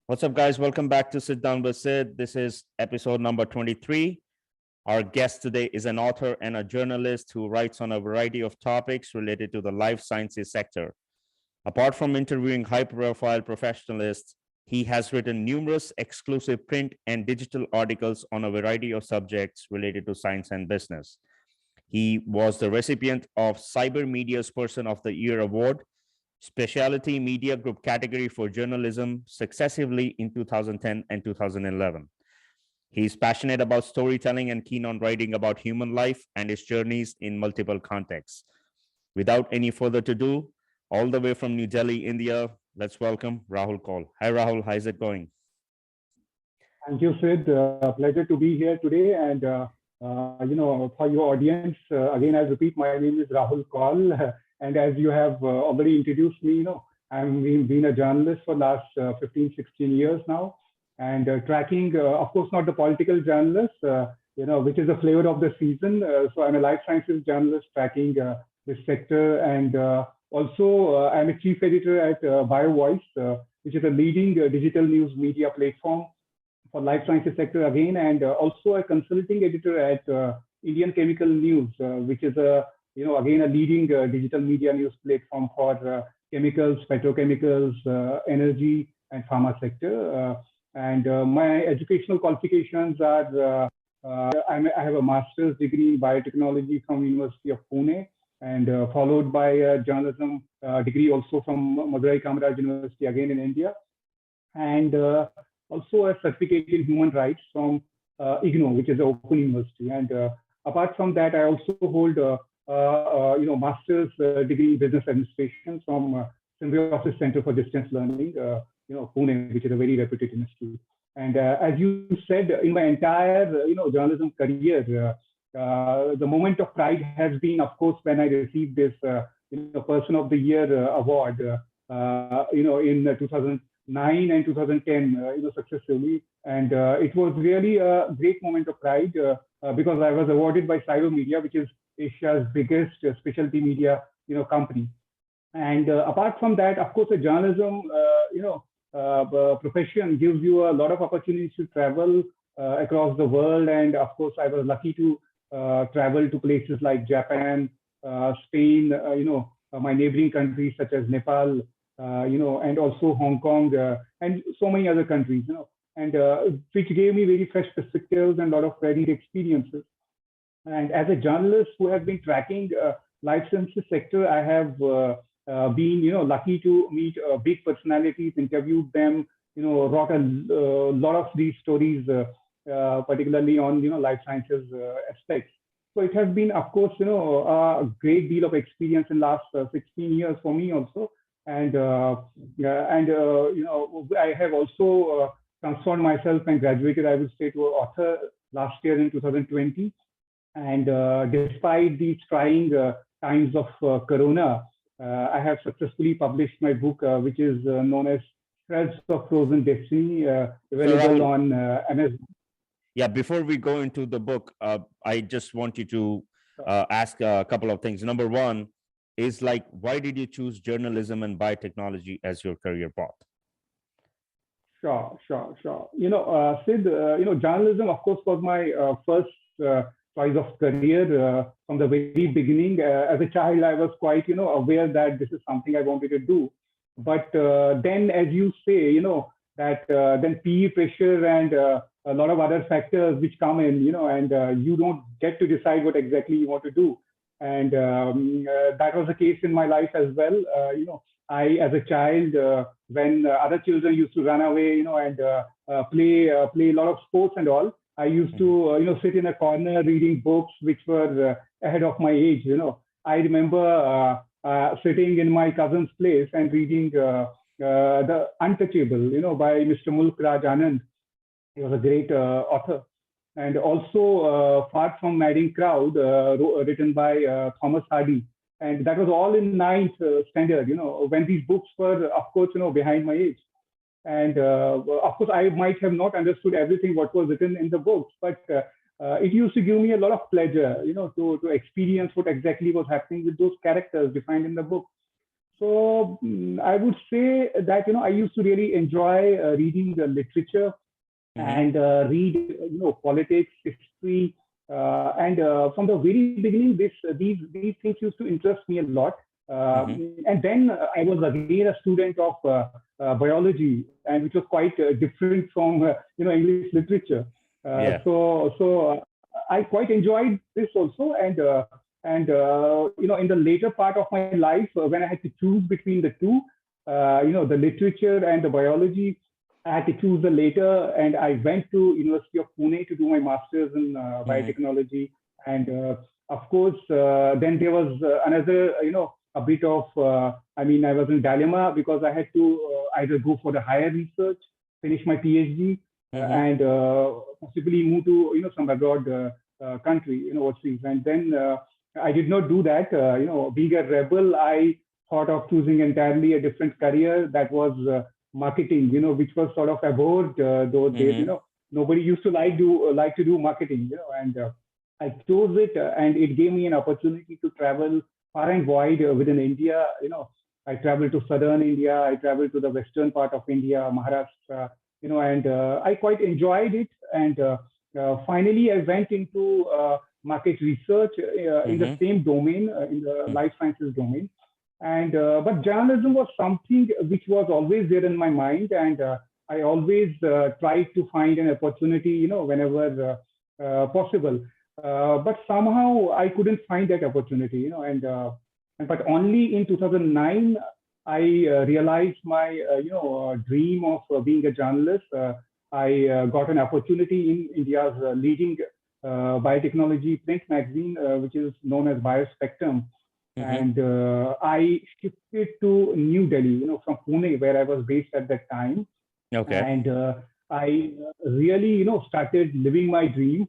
What's up, guys? Welcome back to Sit Down with Sid. This is episode number 23. Our guest today is an author and a journalist who writes on a variety of topics related to the life sciences sector. Apart from interviewing high-profile professionals, he has written numerous exclusive print and digital articles on a variety of subjects related to science and business. He was the recipient of CyberMedia's Person of the Year Award, Specialty Media Group category for journalism, successively in 2010 and 2011. He's passionate about storytelling and keen on writing about human life and its journeys in multiple contexts. Without any further ado, all the way from New Delhi, India, let's welcome Rahul Koul. Hi, Rahul. How's it going? Thank you, Sid. Pleasure to be here today. And, for your audience, again, I repeat, my name is Rahul Koul. And as you have already introduced me, I've been a journalist for the last 15, 16 years now. And tracking, of course, not the political journalist, which is the flavor of the season. So I'm a life sciences journalist tracking this sector. And also, I'm a chief editor at BioVoice, which is a leading digital news media platform for life sciences sector again, and also a consulting editor at Indian Chemical News, which is again, a leading digital media news platform for chemicals, petrochemicals, energy, and pharma sector. And my educational qualifications are, I have a master's degree in biotechnology from University of Pune, and followed by a journalism degree also from Madurai Kamaraj University, again in India. And also a certificate in human rights from IGNOU, which is an open university. And apart from that, I also hold master's degree in business administration from Symbiosis Center for Distance Learning, Pune, which is a very reputed institute. And as you said, in my entire, journalism career, the moment of pride has been, of course, when I received this, Person of the Year award, in 2009 and 2010, successively. And it was really a great moment of pride because I was awarded by CyberMedia, which is Asia's biggest specialty media, company. And apart from that, of course, the journalism, profession gives you a lot of opportunities to travel across the world. And of course, I was lucky to travel to places like Japan, Spain, my neighboring countries such as Nepal, and also Hong Kong, and so many other countries, and which gave me very fresh perspectives and a lot of varied experiences. And as a journalist who has been tracking life sciences sector, I have been, lucky to meet big personalities, interviewed them, wrote a lot of these stories, particularly on, life sciences aspects. So it has been, of course, a great deal of experience in the last 16 years for me also. And, I have also transformed myself and graduated, I would say, to an author last year in 2020. And despite these trying times of Corona, I have successfully published my book, which is known as Threads of Frozen Destiny, available on Amazon. Yeah, before we go into the book, I just want you to ask a couple of things. Number one is why did you choose journalism and biotechnology as your career path? Sure. Sid, journalism, of course, was my first choice of career from the very beginning. As a child, I was quite, aware that this is something I wanted to do. But then, as you say, that then PE pressure and a lot of other factors which come in, and you don't get to decide what exactly you want to do. And that was the case in my life as well. I, as a child, when other children used to run away, and play a lot of sports and all, I used to, sit in a corner reading books which were ahead of my age. I remember sitting in my cousin's place and reading The Untouchable, by Mr. Mulk Raj Anand. He was a great author. And also Far From Madding Crowd, written by Thomas Hardy. And that was all in ninth standard, when these books were, of course, behind my age. And of course, I might have not understood everything what was written in the books, but it used to give me a lot of pleasure, to experience what exactly was happening with those characters defined in the book. So I would say that I used to really enjoy reading the literature Mm-hmm. and read politics, history, and from the very beginning, these things used to interest me a lot. Mm-hmm. And then I was again a student of biology, and which was quite different from English literature. Yeah. I quite enjoyed this also, and in the later part of my life, when I had to choose between the two, the literature and the biology, I had to choose the later, and I went to University of Pune to do my masters in Mm-hmm. biotechnology. And of course, then there was another, a bit of, I was in dilemma because I had to either go for the higher research, finish my PhD, Mm-hmm. and possibly move to, some abroad country, overseas. And then I did not do that. Being a rebel, I thought of choosing entirely a different career that was marketing, which was sort of abhorred those days. Mm-hmm. Nobody used to like to do marketing, and I chose it, and it gave me an opportunity to travel far and wide within India. I traveled to southern India, I traveled to the western part of India, Maharashtra, and I quite enjoyed it. And finally, I went into market research in the Mm-hmm. same domain, in the life sciences domain. And but journalism was something which was always there in my mind, and I always tried to find an opportunity, whenever possible. But somehow I couldn't find that opportunity, and but only in 2009 I realized my dream of being a journalist. I got an opportunity in India's leading biotechnology print magazine, which is known as Biospectrum, Mm-hmm. and I shifted to New Delhi, from Pune, where I was based at that time, Okay. and I really, started living my dream,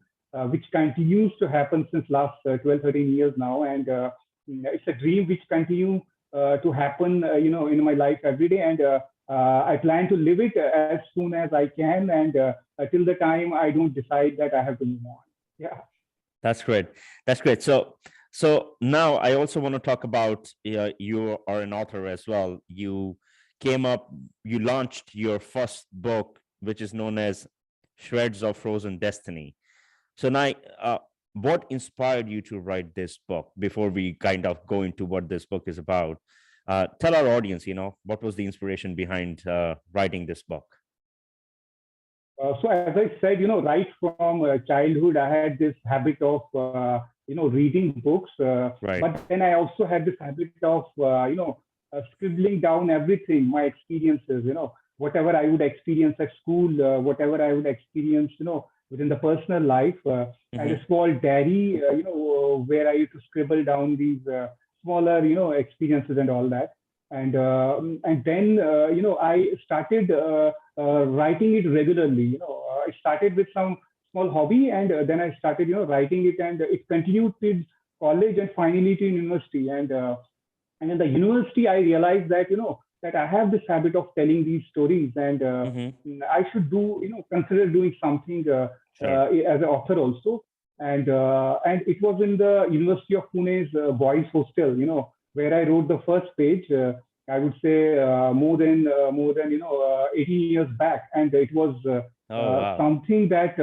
which continues to happen since last 12, 13 years now, and it's a dream which continues to happen, in my life every day, and I plan to live it as soon as I can, and till the time I don't decide that I have to move on. Yeah. That's great. That's great. So now I also want to talk about you are an author as well. You launched your first book, which is known as Shreds of Frozen Destiny. So now, what inspired you to write this book? Before we kind of go into what this book is about, tell our audience, what was the inspiration behind writing this book? So as I said, right from childhood, I had this habit of, reading books. Right. But then I also had this habit of, scribbling down everything, my experiences, whatever I would experience at school, whatever I would experience, within the personal life. I had Mm-hmm. a small diary, where I used to scribble down these smaller, experiences and all that. And then, I started writing it regularly. I started with some small hobby, and then I started, writing it, and it continued till college and finally to university. And in the university, I realized that that I have this habit of telling these stories, and Mm-hmm. I should consider doing something Sure. as an author also. And it was in the University of Pune's boys hostel, where I wrote the first page. I would say more than 18 years back, and it was Oh, wow. something that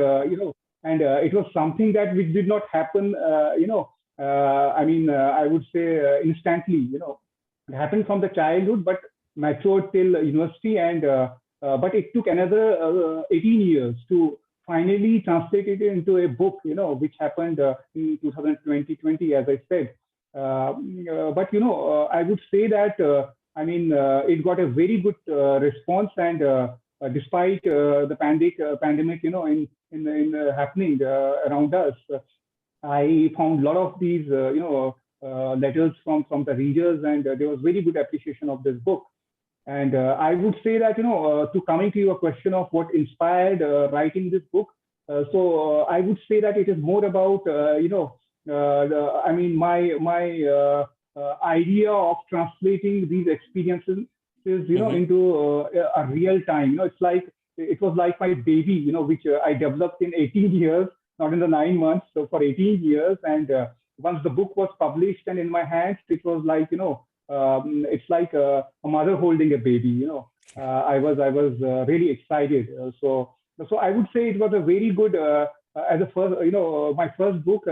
and it was something that which did not happen. I would say instantly. It happened from the childhood, but matured till university, and but it took another 18 years to finally translate it into a book, which happened in 2020, as I said. But I would say that it got a very good response, and despite the pandemic, in happening around us, I found a lot of these, letters from the readers, and there was very good appreciation of this book. And I would say that, to coming to your question of what inspired writing this book, I would say that it is more about, my idea of translating these experiences, Mm-hmm. into a real time. It's like it was like my baby, which I developed in 18 years, not in the 9 months. So for 18 years, and once the book was published and in my hands, it was like it's like a mother holding a baby. I was really excited. So I would say it was a very good as a first, my first book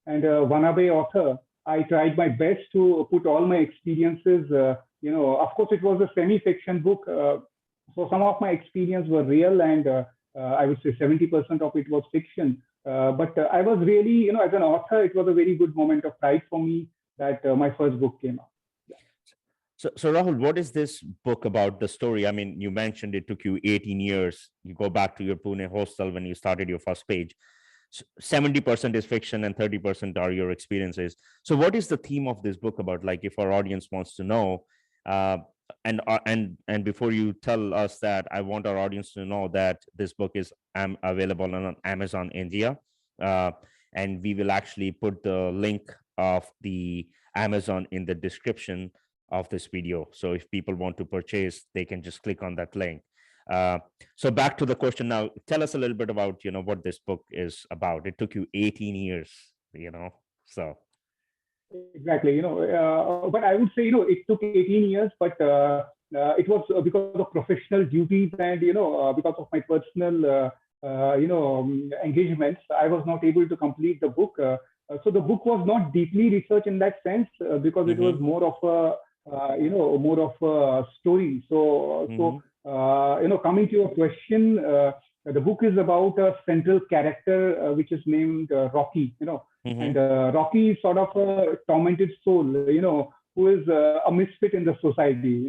and One-Away author. I tried my best to put all my experiences. Of course, it was a semi-fiction book, so some of my experience were real, and I would say 70% of it was fiction. But I was really, as an author, it was a very good moment of pride for me that my first book came out. So Rahul, what is this book about, the story? I mean, you mentioned it took you 18 years. You go back to your Pune hostel when you started your first page. 70% is fiction and 30% are your experiences. So what is the theme of this book about? Like, if our audience wants to know, and before you tell us that, I want our audience to know that this book is available on Amazon India, uh, and we will actually put the link of the Amazon in the description of this video. So if people want to purchase, they can just click on that link. Uh, so back to the question now. Tell us a little bit about what this book is about. It took you 18 years, so. Exactly, but I would say, it took 18 years, but it was because of professional duties and, because of my personal, engagements, I was not able to complete the book. So the book was not deeply researched in that sense because it was more of more of a story. Coming to your question, the book is about a central character which is named Rocky, and Rocky is sort of a tormented soul, who is a misfit in the society.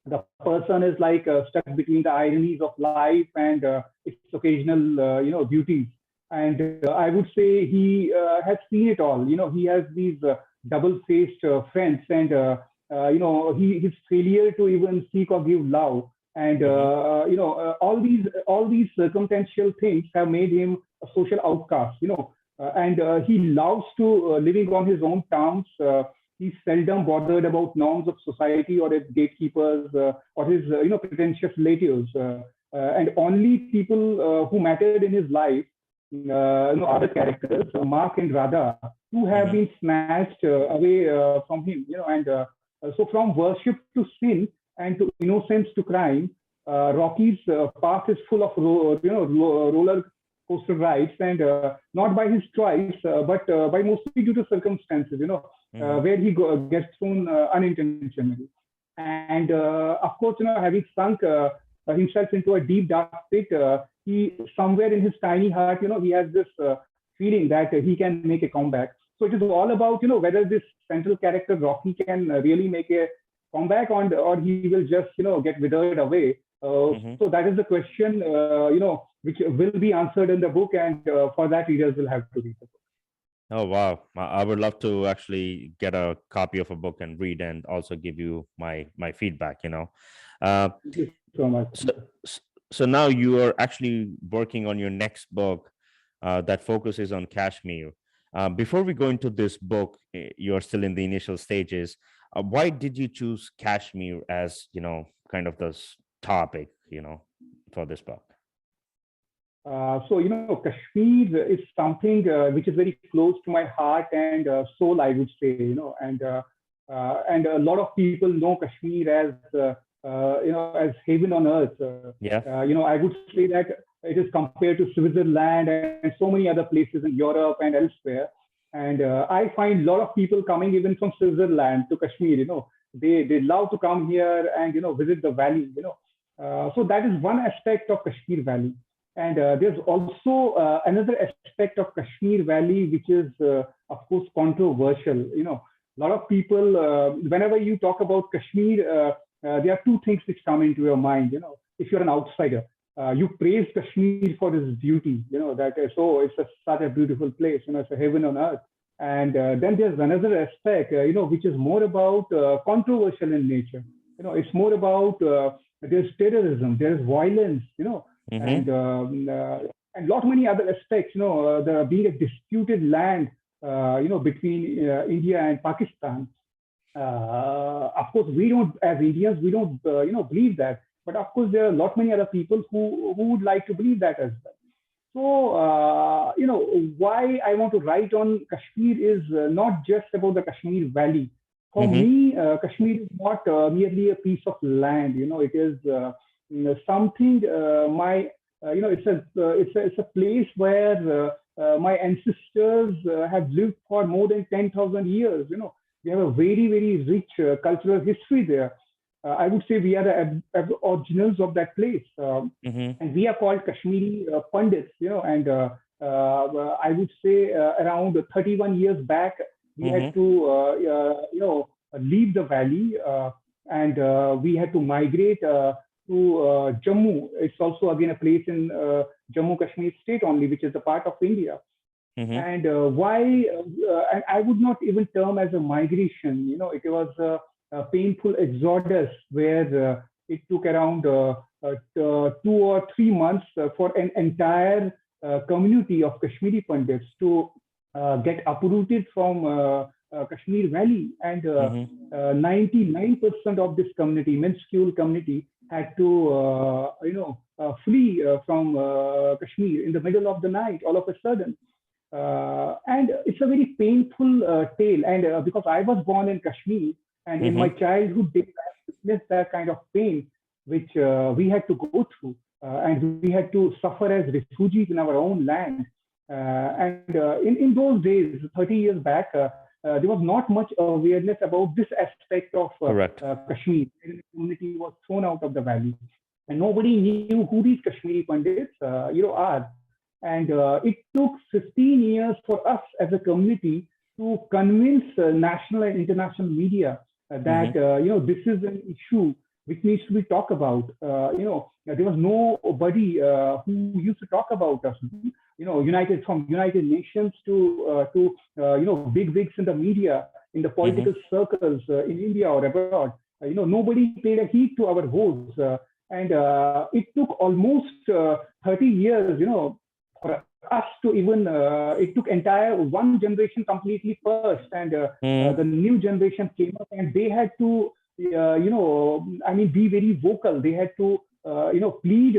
The person is like stuck between the ironies of life and its occasional, beauties. And I would say he has seen it all. He has these double-faced friends, and his failure to even seek or give love, and all these circumstantial things have made him a social outcast. And he loves to living on his own terms. He's seldom bothered about norms of society or its gatekeepers or his pretentious relatives. And only people who mattered in his life, other characters, Mark and Radha, who have been snatched away from him. And so from worship to sin and to innocence to crime, Rocky's path is full of roller coaster rides, and not by his choice, but by mostly due to circumstances, where he gets thrown unintentionally. And of course, having sunk himself into a deep dark pit, he somewhere in his tiny heart, he has this feeling that he can make a comeback. So it is all about, whether this central character Rocky can really make a comeback, or he will just, get withered away. So that is the question, which will be answered in the book, and for that readers will have to read the book. Oh, wow. I would love to actually get a copy of a book and read, and also give you my feedback, Thank you so much. So now you are actually working on your next book that focuses on Kashmir. Before we go into this book, you're still in the initial stages. Why did you choose Kashmir as, kind of this topic, for this book? Kashmir is something which is very close to my heart and soul, I would say, and a lot of people know Kashmir as, as heaven on earth. I would say that it is compared to Switzerland and so many other places in Europe and elsewhere. And I find a lot of people coming even from Switzerland to Kashmir. They love to come here and visit the valley. So that is one aspect of Kashmir Valley. And there's also another aspect of Kashmir Valley, which is, of course, controversial. A lot of people, whenever you talk about Kashmir, there are two things which come into your mind. If you're an outsider, you praise Kashmir for its beauty. That it's such a beautiful place. It's a heaven on earth. And then there's another aspect, which is more about controversial in nature. It's more about there's terrorism, there's violence. And lot many other aspects, the being a disputed land, between India and Pakistan. Of course, we don't, as Indians, we don't, believe that. But of course, there are a lot many other people who would like to believe that as well. So, why I want to write on Kashmir is not just about the Kashmir Valley, For me, Kashmir is not merely a piece of land. It is something. It's a place where my ancestors have lived for more than 10,000 years. We have a very very rich cultural history there. I would say we are the originals of that place. Mm-hmm. And we are called Kashmiri Pandits, and I would say around 31 years back, we had Mm-hmm. to, leave the valley and we had to migrate to Jammu. It's also again a place in Jammu Kashmir state only, which is a part of India. Mm-hmm. And why? And I would not even term as a migration. It was a painful exodus where it took around 2 or 3 months for an entire community of Kashmiri Pandits to get uprooted from Kashmir Valley, and Mm-hmm. 99% of this community, minuscule community, had to flee from Kashmir in the middle of the night, all of a sudden. And it's a very painful tale. And because I was born in Kashmir, and in my Mm-hmm. childhood days, I witnessed that kind of pain which we had to go through, and we had to suffer as refugees in our own land. And in those days, 30 years back, there was not much awareness about this aspect of Correct. Kashmir. The community was thrown out of the valley, and nobody knew who these Kashmiri Pandits, are. And it took 15 years for us as a community to convince national and international media that Mm-hmm. this is an issue which needs to be talked about. There was nobody who used to talk about us. United Nations to big wigs in the media, in the Mm-hmm. political circles in India or abroad. Nobody paid a heed to our voice, and it took almost 30 years. For us to even, it took entire one generation completely first, and the Mm-hmm. new generation came up, and they had to, be very vocal. They had to, plead,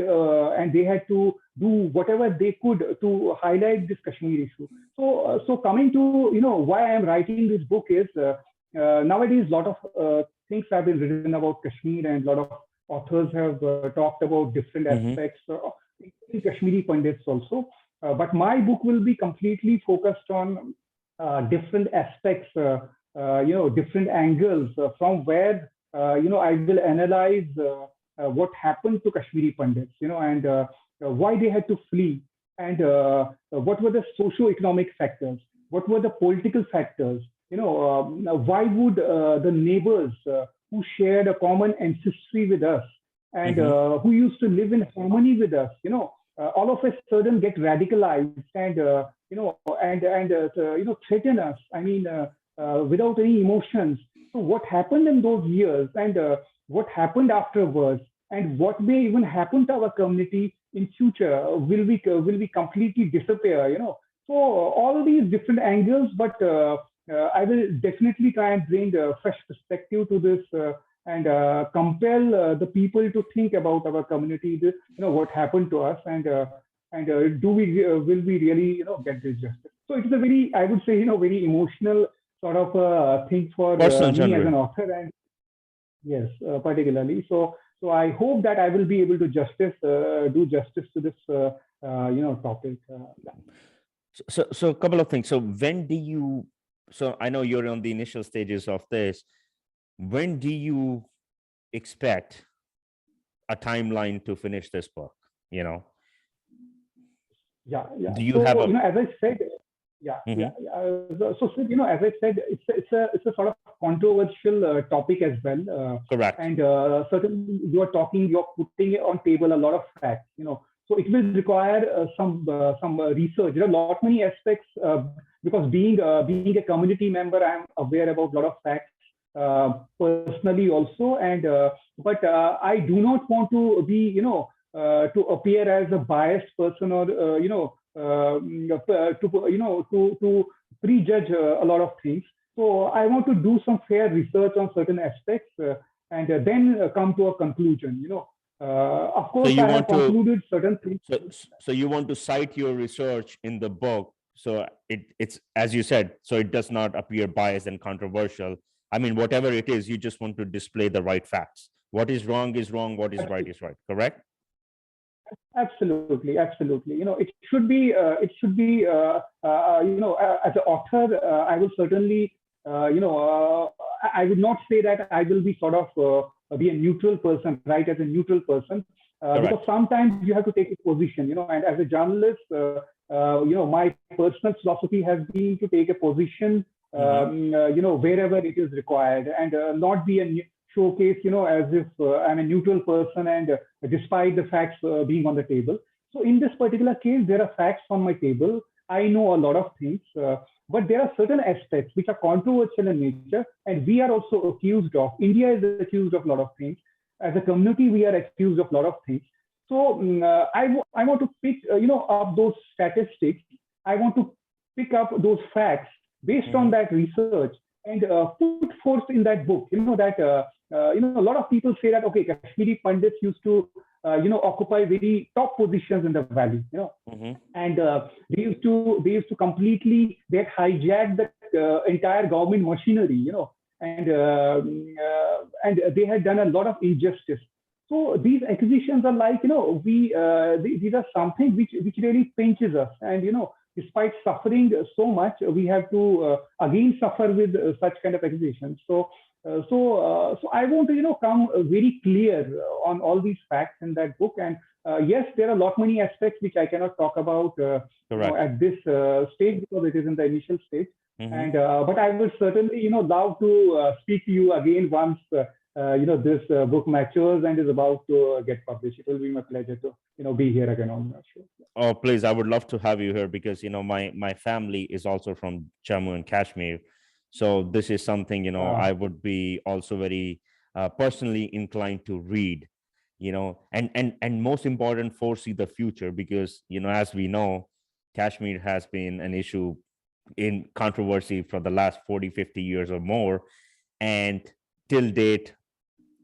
and they had to do whatever they could to highlight this Kashmir issue. So coming to, why I am writing this book is, nowadays a lot of things have been written about Kashmir, and a lot of authors have talked about different Mm-hmm. aspects, including Kashmiri Pandits also. But my book will be completely focused on different aspects, different angles from where, I will analyze what happened to Kashmiri Pandits, and why they had to flee, and what were the socio-economic factors, what were the political factors, why would the neighbors who shared a common ancestry with us, and Mm-hmm. who used to live in harmony with us, all of a sudden get radicalized, and threaten us. I mean, without any emotions. So what happened in those years, and what happened afterwards, and what may even happen to our community in future? Will we completely disappear? So all these different angles, but I will definitely try and bring a fresh perspective to this. And compel the people to think about our community, what happened to us, and do we will we really get this justice? So it's a very, I would say, very emotional sort of thing for Personal me as genre. an author, and yes, particularly. So I hope that I will be able to do justice to this topic. So a couple of things. So when do you? So I know you're on the initial stages of this. When do you expect a timeline to finish this book? Yeah. Do you have So a? as I said, yeah, yeah. Mhm. So Sid, as I said, it's a sort of controversial topic as well, Correct. and certainly you're putting on table a lot of facts. So it will require some research. There are lot many aspects, because being a community member, I'm aware about a lot of facts personally also, and but I do not want to be to appear as a biased person, or to prejudge a lot of things. So I want to do some fair research on certain aspects, and then come to a conclusion. Of So course, you I have want to concluded certain things. so you want to cite your research in the book, so it's as you said, so it does not appear biased and controversial, I mean, whatever it is, you just want to display the right facts. What is wrong, what is right, correct? Absolutely, absolutely. It should be. As an author, I will certainly, I would not say that I will be sort of be a neutral person, right? As a neutral person, because Correct. sometimes you have to take a position, and as a journalist, my personal philosophy has been to take a position, wherever it is required, and not be a showcase, as if I'm a neutral person, and despite the facts being on the table. So in this particular case, there are facts on my table. I know a lot of things, but there are certain aspects which are controversial in nature, and we are also accused of. India is accused of a lot of things. As a community, we are accused of a lot of things. So I want to pick, up those statistics. I want to pick up those facts based on that research and put forth in that book. A lot of people say that, okay, Kashmiri Pandits used to, occupy very top positions in the valley, and they used to completely get hijacked the entire government machinery, and they had done a lot of injustice. So these accusations are like, these are something which really pinches us, and despite suffering so much, we have to again suffer with such kind of accusations. So I want to come very clear on all these facts in that book. And yes, there are a lot many aspects which I cannot talk about at this stage, because it is in the initial stage. And but I will certainly love to speak to you again once this book matures and is about to get published. It will be my pleasure to be here again on that show. Oh, please, I would love to have you here, because my family is also from Jammu and Kashmir. So this is something I would be also very personally inclined to read, and most important, foresee the future, because as we know, Kashmir has been an issue in controversy for the last 40-50 years or more, and till date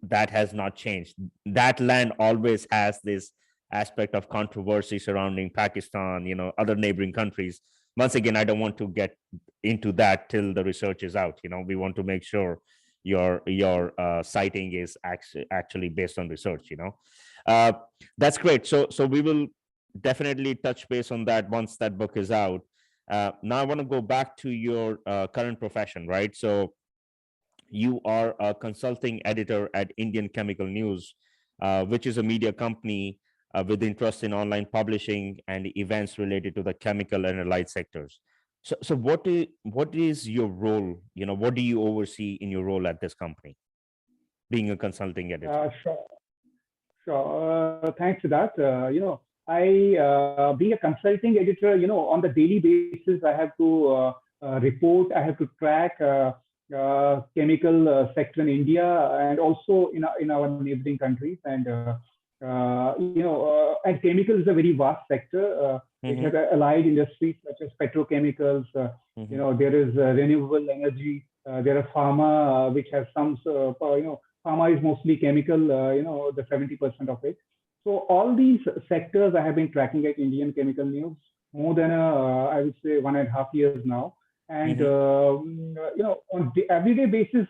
that has not changed. That land always has this aspect of controversy surrounding Pakistan, other neighboring countries. Once again, I don't want to get into that till the research is out. We want to make sure your citing is actually based on research. That's great. So we will definitely touch base on that once that book is out. Now I want to go back to your current profession, right? So you are a consulting editor at Indian Chemical News, which is a media company with interest in online publishing and events related to the chemical and allied sectors. So what is your role? What do you oversee in your role at this company, being a consulting editor? Sure. Thanks for that. I being a consulting editor, on the daily basis, I have to report, I have to track chemical sector in India and also in our neighboring countries. And and chemical is a very vast sector. It has allied industries such as petrochemicals. There is renewable energy. There are pharma, which has some. Pharma is mostly chemical. The 70% of it. So all these sectors I have been tracking at Indian Chemical News more than I would say 1.5 years now. And on the everyday basis,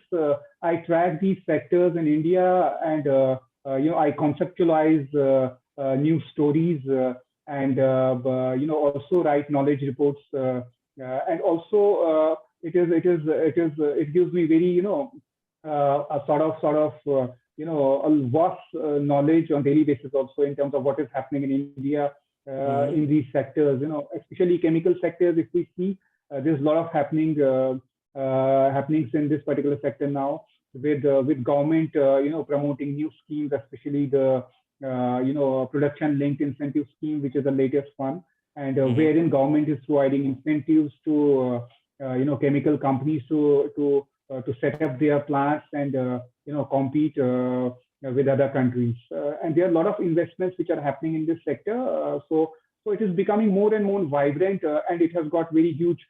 I track these sectors in India, and I conceptualize new stories, and also write knowledge reports, and also it gives me very a sort of a vast knowledge on daily basis also in terms of what is happening in India in these sectors. Especially chemical sectors. If we see. There's a lot of happenings in this particular sector now, with government promoting new schemes, especially the production-linked incentive scheme, which is the latest one, and wherein government is providing incentives to chemical companies to set up their plants and compete with other countries. And there are a lot of investments which are happening in this sector. So it is becoming more and more vibrant, and it has got very huge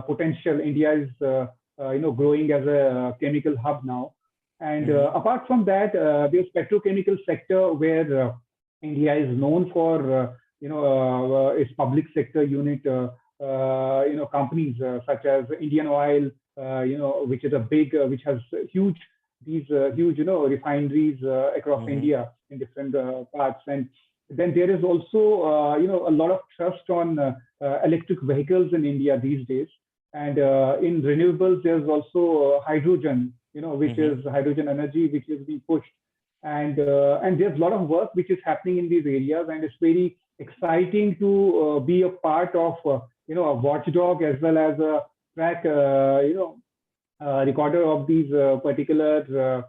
potential. India is growing as a chemical hub now. And apart from that, there's petrochemical sector where India is known for its public sector unit companies such as Indian Oil, which is a big, which has huge these huge refineries across Mm-hmm. India in different parts. And then there is also a lot of trust on electric vehicles in India these days. And in renewables, there's also hydrogen, which Mm-hmm. is hydrogen energy, which is being pushed. And there's a lot of work which is happening in these areas, and it's very exciting to be a part of, a watchdog as well as a track, recorder of these particular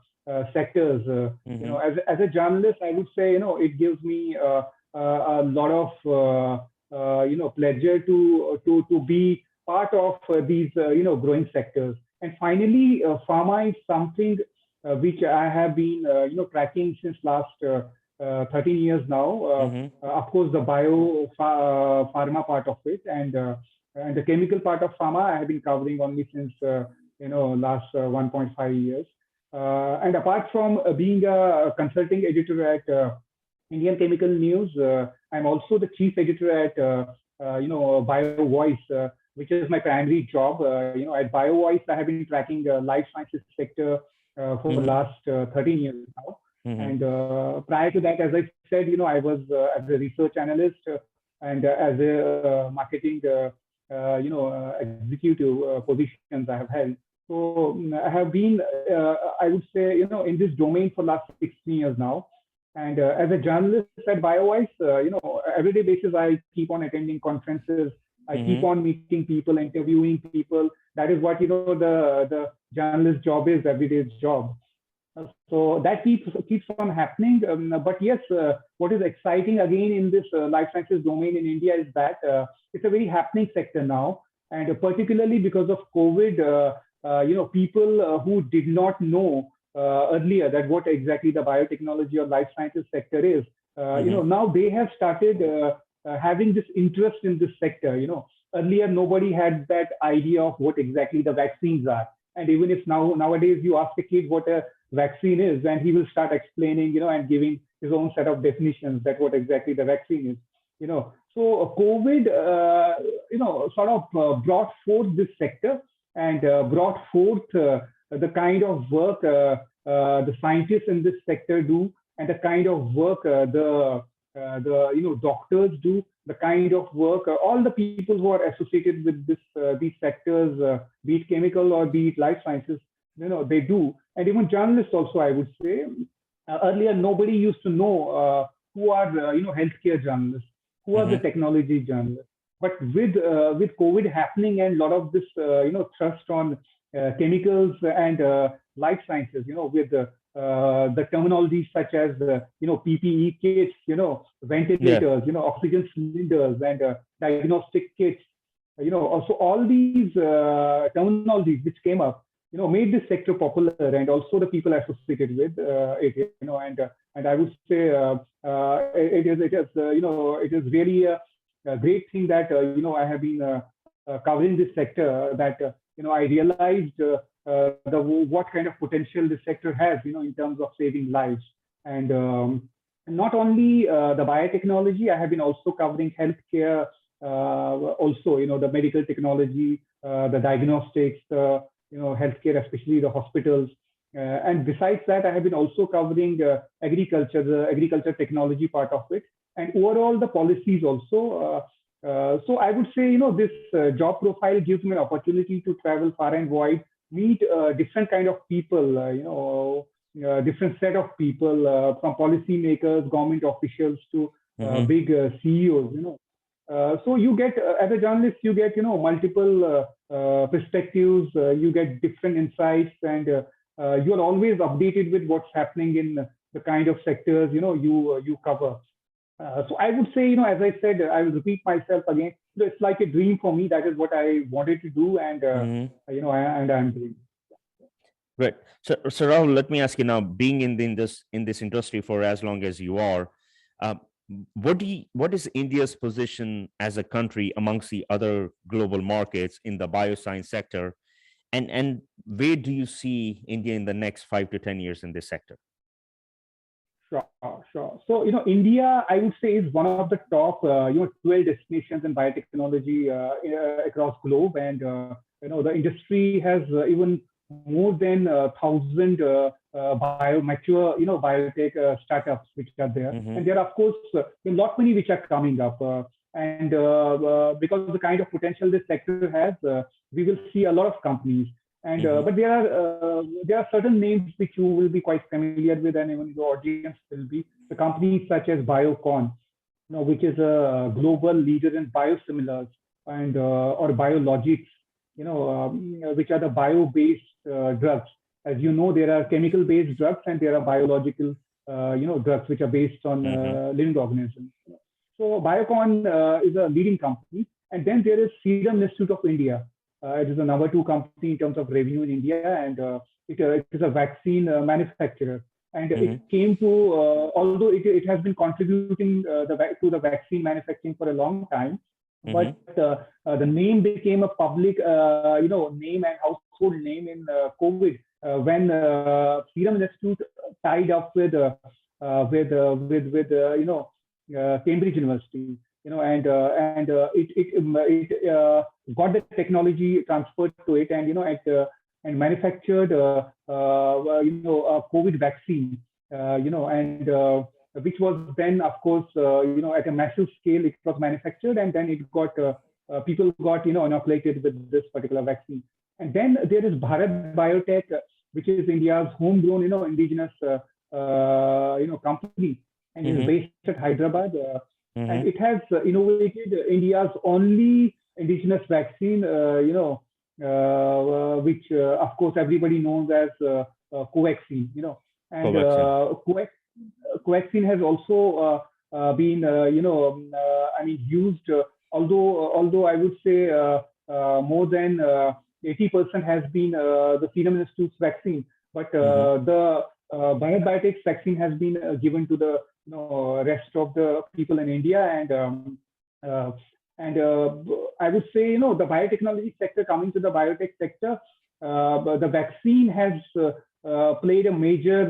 sectors. Mm-hmm. As a journalist, I would say, it gives me a lot of, pleasure to be part of these, growing sectors. And finally, pharma is something which I have been, tracking since last 13 years now. Mm-hmm. Of course, the pharma part of it, and the chemical part of pharma I have been covering only since last 1.5 years. And apart from being a consulting editor at Indian Chemical News, I'm also the chief editor at Bio Voice, which is my primary job. At Bio Voice, I have been tracking the life sciences sector for the Mm-hmm. last 13 years now. Mm-hmm. And prior to that, as I said, I was as a research analyst and as a marketing, executive positions I have held. So I have been, I would say, in this domain for last 16 years now. And as a journalist at BioVoice, everyday basis, I keep on attending conferences. I keep Mm-hmm. on meeting people, interviewing people. That is what the journalist job is, everyday's job. So that keeps on happening. But yes, what is exciting again in this life sciences domain in India is that it's a very happening sector now, and particularly because of COVID, people who did not know earlier that what exactly the biotechnology or life sciences sector is, Mm-hmm. now they have started having this interest in this sector. Earlier nobody had that idea of what exactly the vaccines are, and even if nowadays you ask a kid what a vaccine is, and he will start explaining, and giving his own set of definitions that what exactly the vaccine is. So COVID, sort of brought forth this sector and brought forth the kind of work the scientists in this sector do, and the kind of work the doctors do, the kind of work all the people who are associated with these sectors, be it chemical or be it life sciences, they do. And even journalists also, I would say. Earlier, nobody used to know who are healthcare journalists, who are the Mm-hmm. technology journalists. But with COVID happening and a lot of this thrust on chemicals and life sciences, with the terminology such as PPE kits, Yeah. ventilators, oxygen cylinders, and diagnostic kits, also all these terminologies which came up, made this sector popular, and also the people associated with it, and I would say it is really a great thing that I have been covering this sector, that I realized what kind of potential this sector has, in terms of saving lives. And not only the biotechnology, I have been also covering healthcare, also, the medical technology, the diagnostics, healthcare, especially the hospitals. And besides that, I have been also covering agriculture, the agriculture technology part of it, and overall the policies also. So I would say, this job profile gives me an opportunity to travel far and wide, meet different kind of people, different set of people, from policymakers, government officials to Mm-hmm. big CEOs. So you get, as a journalist, you get, multiple perspectives, you get different insights, and you are always updated with what's happening in the kind of sectors, you cover. So I would say, as I said, I will repeat myself again. It's like a dream for me. That is what I wanted to do, and Mm-hmm. and I'm doing. Right. So Rahul, let me ask you now, being in this industry for as long as you are, uh, what is India's position as a country amongst the other global markets in the bioscience sector, and where do you see India in the next 5 to 10 years in this sector? Sure. So, India, I would say, is one of the top, 12 destinations in biotechnology across globe. And, the industry has even more than 1,000 mature, biotech startups which are there. Mm-hmm. And there are, of course, a lot many which are coming up. And because of the kind of potential this sector has, we will see a lot of companies. And Mm-hmm. but there are certain names which you will be quite familiar with, and even your audience will be the companies such as Biocon, which is a global leader in biosimilars and or biologics, which are the bio-based drugs. As you know, there are chemical-based drugs and there are biological, drugs which are based on Mm-hmm. living organisms. So Biocon is a leading company, and then there is Serum Institute of India. It is the number two company in terms of revenue in India, and it is a vaccine manufacturer. And Mm-hmm. it came to, although it has been contributing to the vaccine manufacturing for a long time, Mm-hmm. but the name became a public, name and household name in COVID when Serum Institute tied up with Cambridge University, it got the technology transferred to it, and and manufactured a COVID vaccine, and which was then, of course, at a massive scale, it was manufactured, and then it got people got inoculated with this particular vaccine. And then there is Bharat Biotech, which is India's homegrown, indigenous, company, and is Mm-hmm. based at Hyderabad. And Mm-hmm. it has innovated India's only indigenous vaccine, which, of course, everybody knows as Covaxin, and Covaxin. Covaxin has also been, used, although I would say more than 80% has been the Serum Institute's vaccine, but Mm-hmm. the Bharat Biotech's vaccine has been given to the rest of the people in India, uh, and I would say, the biotechnology sector, coming to the biotech sector, the vaccine has played a major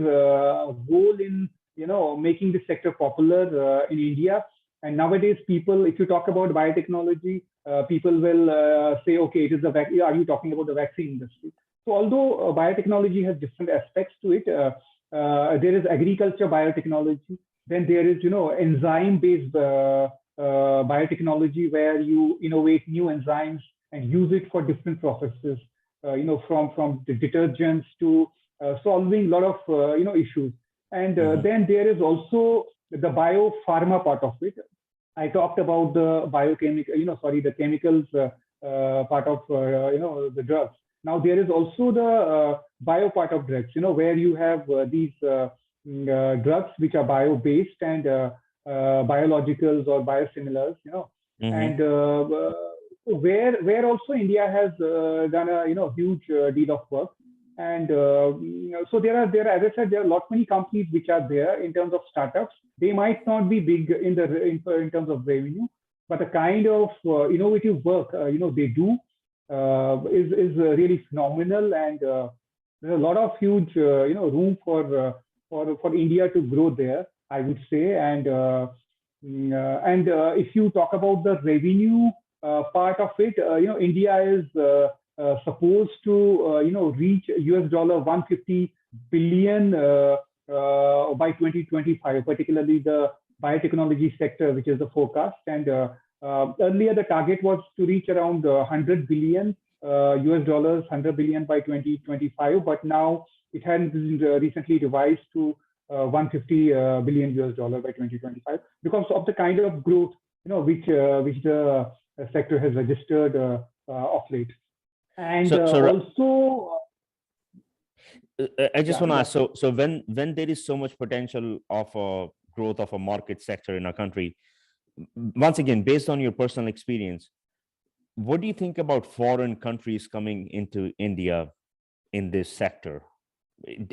role in making the sector popular in India. And nowadays, people, if you talk about biotechnology, people will say, okay, it is the vaccine. Are you talking about the vaccine industry? So although biotechnology has different aspects to it, there is agriculture biotechnology. Then there is, enzyme-based biotechnology, where you innovate new enzymes and use it for different processes. From the detergents to solving a lot of issues. And Mm-hmm. then there is also the biopharma part of it. I talked about the biochemical, the chemicals part of the drugs. Now there is also the bio part of drugs, where you have these drugs which are bio-based and biologicals or biosimilars, Mm-hmm. and where also India has done a huge deal of work. And so there, as I said, there are lot many companies which are there in terms of startups. They might not be big in terms of revenue, but the kind of innovative work they do is really phenomenal, and there's a lot of huge room for India to grow there, I would say. And if you talk about the revenue part of it, India is supposed to reach US dollar 150 billion by 2025, particularly the biotechnology sector, which is the forecast. And earlier the target was to reach around 100 billion US dollars, 100 billion by 2025, but now it has been recently revised to 150 billion US dollar by 2025, because of the kind of growth which the sector has registered of late. And So also, I just yeah, want to yeah. ask, so when there is so much potential of a growth of a market sector in a country, once again, based on your personal experience, what do you think about foreign countries coming into India in this sector?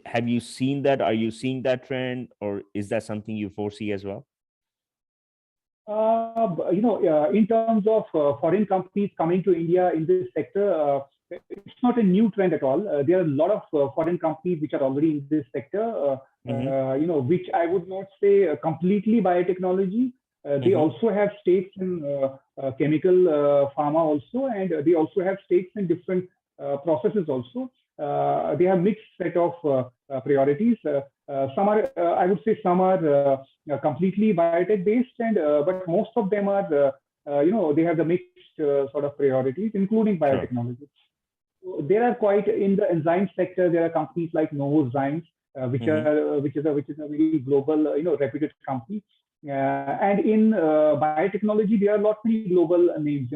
Have you seen that? Are you seeing that trend, or is that something you foresee as well? In terms of foreign companies coming to India in this sector, it's not a new trend at all. There are a lot of foreign companies which are already in this sector, which I would not say completely biotechnology. They also have stakes in chemical pharma also, and they also have stakes in different processes also. They have mixed set of priorities. Some are, I would say, some are completely biotech based, and but most of them are, they have the mixed sort of priorities, including biotechnology. So there are quite in the enzyme sector. There are companies like Novozymes, which is a very global, reputed company. And in biotechnology, there are lots of global names,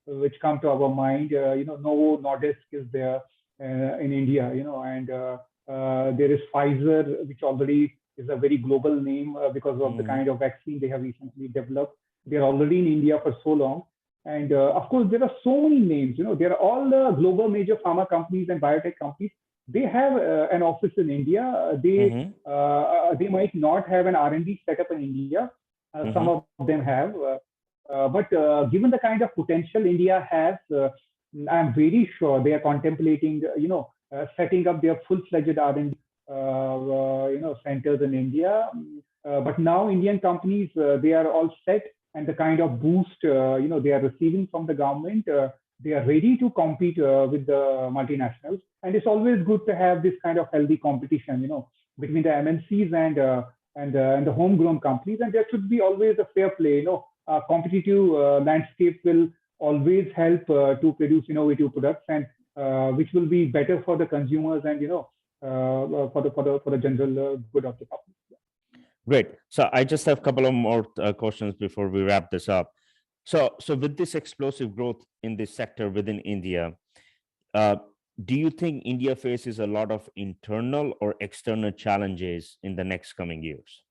which come to our mind. Novo Nordisk is there in India, and there is Pfizer, which already is a very global name because of the kind of vaccine they have recently developed. They're already in India for so long. And of course, there are so many names. There are all the global major pharma companies and biotech companies. They have an office in India. They might not have an R&D setup in India. Some of them have. But given the kind of potential India has, I'm very sure they are contemplating, setting up their full-fledged R&D, centers in India. But now Indian companies, they are all set, and the kind of boost, they are receiving from the government, they are ready to compete with the multinationals. And it's always good to have this kind of healthy competition, between the MNCs and the homegrown companies. And there should be always a fair play. Competitive landscape will always help to produce innovative products, and which will be better for the consumers and for the general good of the public. Great. So I just have a couple of more questions before we wrap this up. So with this explosive growth in this sector within India, do you think India faces a lot of internal or external challenges in the next coming years?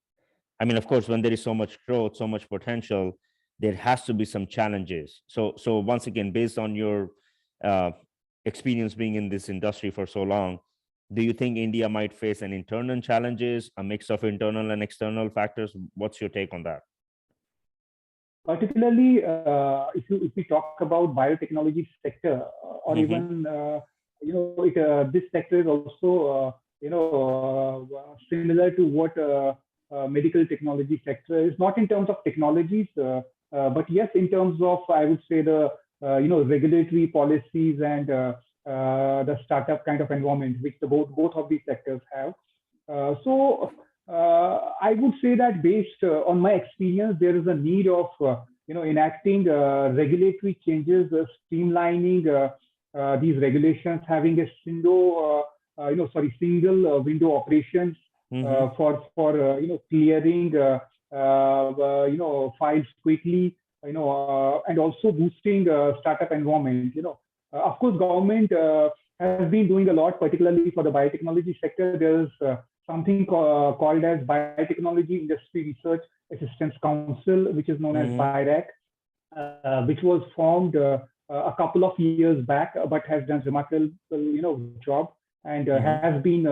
I mean, of course, when there is so much growth, so much potential, there has to be some challenges. So once again, based on your experience being in this industry for so long, do you think India might face an internal challenges, a mix of internal and external factors? What's your take on that? Particularly, if we talk about biotechnology sector, or even this sector is also similar to what medical technology sector is, not in terms of technologies, but yes, in terms of, I would say, the regulatory policies and the startup kind of environment which both of these sectors have. So I would say that based on my experience, there is a need of enacting regulatory changes, streamlining these regulations, having a single window operations for clearing files quickly, and also boosting startup environment. Of course, government has been doing a lot, particularly for the biotechnology sector. There is something called as Biotechnology Industry Research Assistance Council, which is known as BIRAC, which was formed a couple of years back, but has done remarkable, job, and has been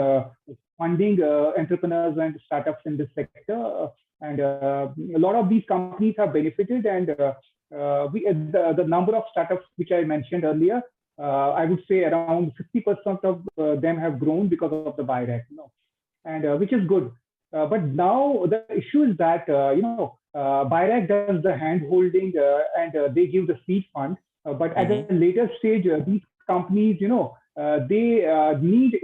funding entrepreneurs and startups in this sector. And a lot of these companies have benefited, and the number of startups which I mentioned earlier, I would say around 50% of them have grown because of the BIRAC, and which is good. But now the issue is that BIRAC does the hand holding and they give the seed fund, but at a later stage, these companies, they need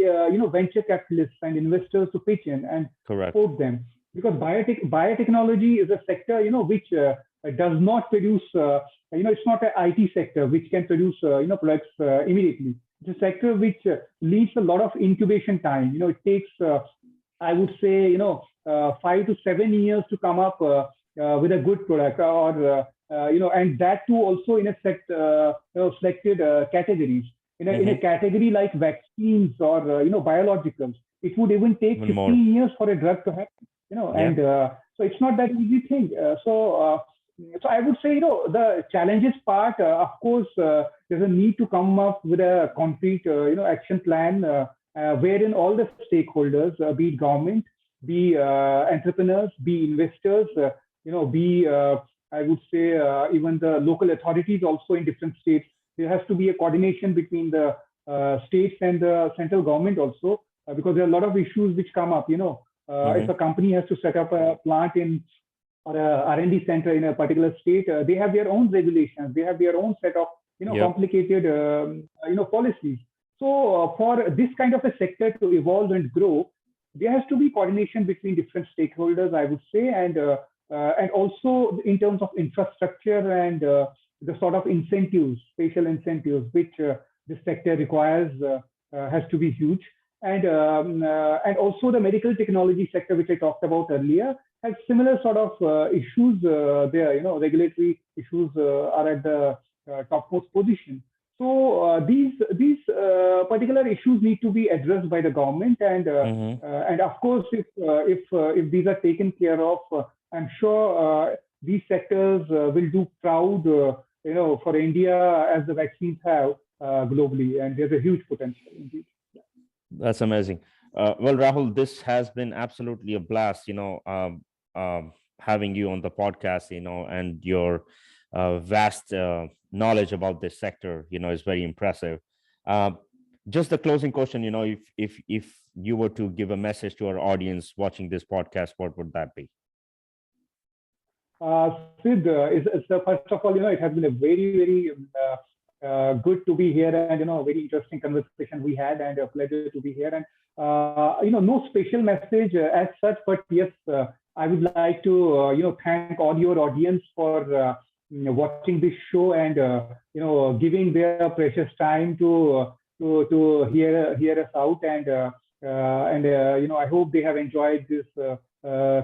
venture capitalists and investors to pitch in and support them, because biotechnology is a sector which does not produce it's not an IT sector which can produce products immediately. It's a sector which needs a lot of incubation time. It takes I would say 5 to 7 years to come up with a good product, or and that too also in a selected categories. In a category like vaccines or biologicals, it would even take 15 years for a drug to happen. And so it's not that easy thing. So I would say the challenges part. Of course, there's a need to come up with a concrete action plan wherein all the stakeholders, be it government, be entrepreneurs, be investors, be I would say even the local authorities also in different states, there has to be a coordination between the states and the central government also, because there are a lot of issues which come up. If a company has to set up a plant in or a R&D center in a particular state, they have their own regulations. They have their own set of complicated policies. So for this kind of a sector to evolve and grow, there has to be coordination between different stakeholders, I would say, and also in terms of infrastructure and the sort of incentives, spatial incentives, which this sector requires, has to be huge. And also the medical technology sector, which I talked about earlier, has similar sort of issues there. Regulatory issues are at the topmost position. So these particular issues need to be addressed by the government, and of course, if these are taken care of, I'm sure these sectors will do proud, for India as the vaccines have globally, and there's a huge potential indeed. That's amazing. Well, Rahul, this has been absolutely a blast, having you on the podcast, and your vast knowledge about this sector, is very impressive. Just the closing question, if you were to give a message to our audience watching this podcast, what would that be? Sid, first of all, it has been a very, very good to be here, and very interesting conversation we had, and a pleasure to be here. And no special message as such, but yes, I would like to thank all your audience for watching this show and giving their precious time to hear us out, and I hope they have enjoyed this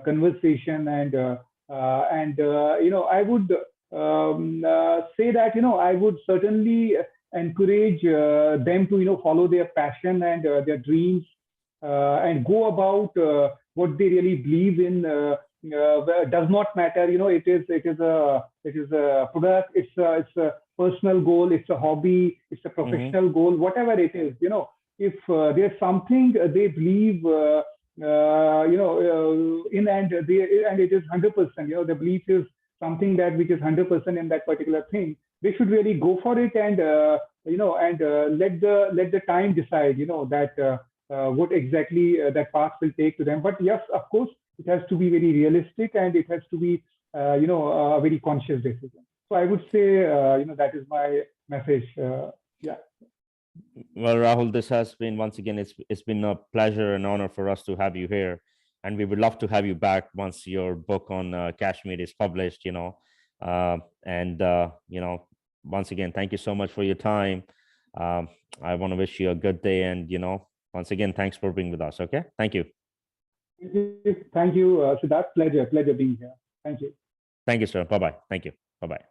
conversation, and I would say that I would certainly encourage them to follow their passion and their dreams, and go about what they really believe in. Does not matter, it is a product, it's a personal goal, it's a hobby, it's a professional goal, whatever it is. If there's something they believe in, and it is 100%, the belief is something that which is 100% in that particular thing, they should really go for it, and let the time decide that what exactly that path will take to them. But yes, of course, it has to be very realistic, and it has to be a very conscious decision. So I would say that is my message. Yeah. Well, Rahul, this has been, once again, it's been a pleasure and honor for us to have you here, and we would love to have you back once your book on Kashmir is published. Once again, thank you so much for your time. I want to wish you a good day, and once again, thanks for being with us. Okay, thank you. Thank you, Siddharth. Pleasure being here. Thank you. Thank you, sir. Bye bye. Thank you. Bye bye.